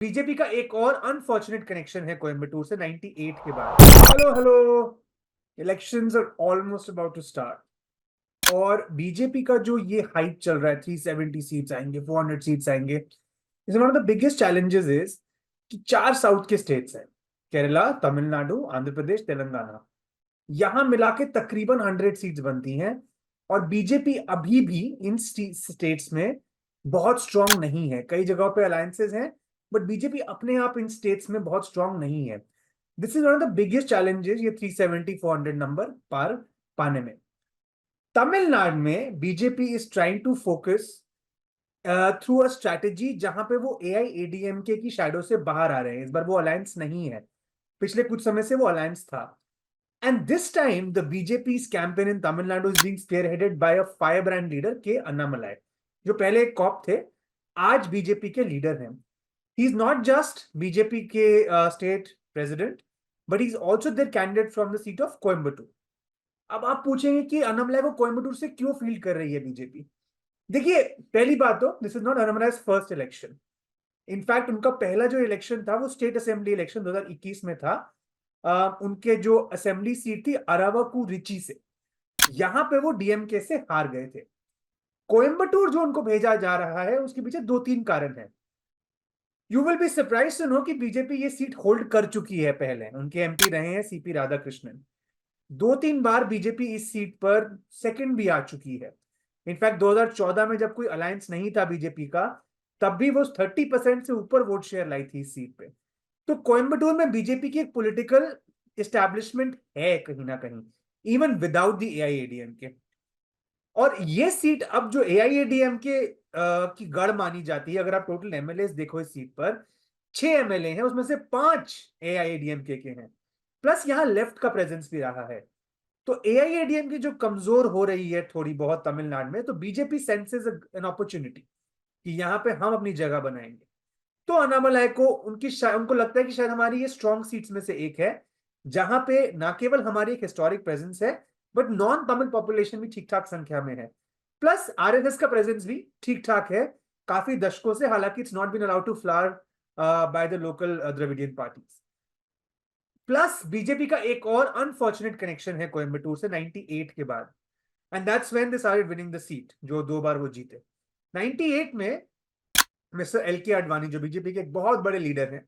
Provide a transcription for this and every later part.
BJP का एक और अनफॉर्चुनेट कनेक्शन है कोयंबटूर से 98 के बाद। Hello hello, elections are almost about to start और बीजेपी का जो ये हाइप चल रहा है 370 सीट्स आएंगे, 400 सीट्स आएंगे, is one of the biggest challenges is कि 4 साउथ के स्टेट्स हैं, केरला, तमिलनाडु, आंध्र प्रदेश, तेलंगाना। यहां मिला के तकरीबन 100 सीट्स बनती हैं और बीजेपी अभी भी इन स्टेट्स में बहुत स्ट्रांग नहीं है। कई जगहों पे अलायंसेस हैं बट बीजेपी अपने आप इन स्टेट्स में बहुत स्ट्रांग नहीं है। This is one of the biggest challenges ये 370 400 नंबर पार पाने में। तमिलनाडु में BJP is trying to focus through a strategy जहां पे वो एआईएडीएमके की शैडो से बाहर आ रहे हैं। इस बार वो अलायंस नहीं है, पिछले कुछ समय से वो अलायंस था। And this time, the BJP's campaign in Tamil Nadu is being spearheaded by a firebrand leader, K. Annamalai, जो पहले एक कॉप थे, आज बीजेपी के लीडर हैं। He is not just BJP के state president, but he is also their candidate from the seat of Coimbatore. अब आप पूछेंगे कि अन्नामलाई को कोयम्बटूर से क्यों फील्ड कर रही है बीजेपी। देखिए, पहली बात तो this is not Annamalai's first election. In fact उनका पहला जो इलेक्शन था वो स्टेट असेंबली इलेक्शन 2021 में था। उनके जो असेंबली सीट थी अरावकू रिची से, यहां पे वो डीएमके से हार गए थे। कोयंबटूर जो उनको भेजा जा रहा है उसके पीछे 2-3 कारण हैं। You will be surprise to know कि बीजेपी ये सीट होल्ड कर चुकी है। पहले उनके एमपी रहे हैं सीपी राधाकृष्णन। 2-3 बार बीजेपी इस सीट पर सेकंड भी आ चुकी है। इनफैक्ट 2014 में जब कोई अलायंस नहीं था बीजेपी का, तब भी वो 30% से ऊपर वोट शेयर लाई थी इस सीट पे। तो कोयंबटूर में बीजेपी की एक पॉलिटिकल एस्टैब्लिशमेंट है कहीं ना कहीं, इवन विदाउट द एआईएडीएमके। और ये सीट अब जो एआईएडीएमके की गढ़ मानी जाती है, अगर आप टोटल एमएलए देखो इस सीट पर 6 एमएलए हैं, उसमें से 5 एआईएडीएमके के हैं, प्लस यहां लेफ्ट का प्रेजेंस भी रहा है। तो एआईएडीएमके जो कमजोर हो रही है थोड़ी बहुत तमिलनाडु में, तो बीजेपी सेंसेस एन अपॉर्चुनिटी कि यहां पे हम अपनी जगह बनाएंगे। तो अनामलाई को उनको लगता है कि शायद हमारी ये स्ट्रॉन्ग सीट्स में से एक है, जहां पे ना केवल हमारी एक हिस्टोरिक प्रेजेंस है बट नॉन तमिल पॉपुलेशन भी ठीक ठाक संख्या में है। प्लस आरएसएस का प्रेजेंस भी ठीक ठाक है काफी दशकों से, हालांकि it's not been allowed to flower by the local Dravidian parties. Plus BJP का एक और अनफॉर्चुनेट कनेक्शन है कोयंबटूर से 98 के बाद, and that's when they started winning the seat, जो 2 बार वो जीते। 98 में मिस्टर एल के आडवाणी जो बीजेपी के एक बहुत बड़े लीडर हैं,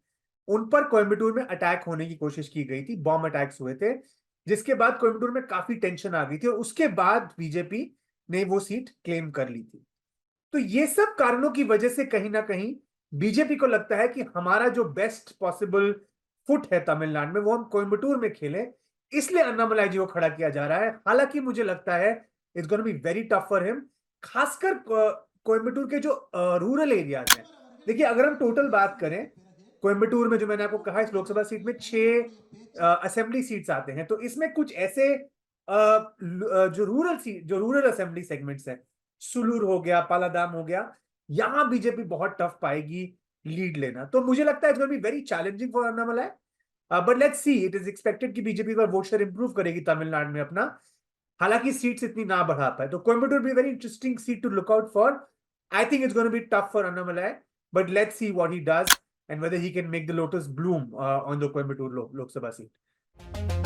उन पर कोयंबटूर में अटैक होने की कोशिश की गई थी, बॉम्ब अटैक्स हुए थे, जिसके बाद कोयंबटूर में काफी टेंशन आ गई थी और उसके बाद बीजेपी ने वो सीट क्लेम कर ली थी। तो ये सब कारणों की वजह से कहीं ना कहीं बीजेपी को लगता है कि हमारा जो बेस्ट पॉसिबल फुट है तमिलनाडु में वो हम कोयंबटूर में खेलें, इसलिए अन्नामलाई जी को खड़ा किया जा रहा है। हालांकि मुझे लगता है it's gonna be very tough for him, खासकर कोयंबटूर के जो रूरल एरियाज हैं। देखिए, अगर हम टोटल बात करें कोयंबटूर में, जो मैंने आपको कहा इस लोकसभा सीट में 6 असेंबली सीट्स आते हैं, तो इसमें कुछ ऐसे जो रूरल असेंबली सेगमेंट्स हैं, सुलूर हो गया, पालादाम हो गया, यहां बीजेपी बहुत टफ पाएगी लीड लेना। तो मुझे लगता है it's gonna be very challenging for Annamalai, but let's C. It is expected कि बीजेपी का वोट शेयर इंप्रूव करेगी तमिलनाडु में अपना, हालांकि सीट्स इतनी ना बढ़ा पाए। तो Coimbatore be very interesting seat to look out for. I think it's gonna be tough for Annamalai, but let's see what he does and whether he can make the lotus bloom on the Coimbatore Lok Sabha seat.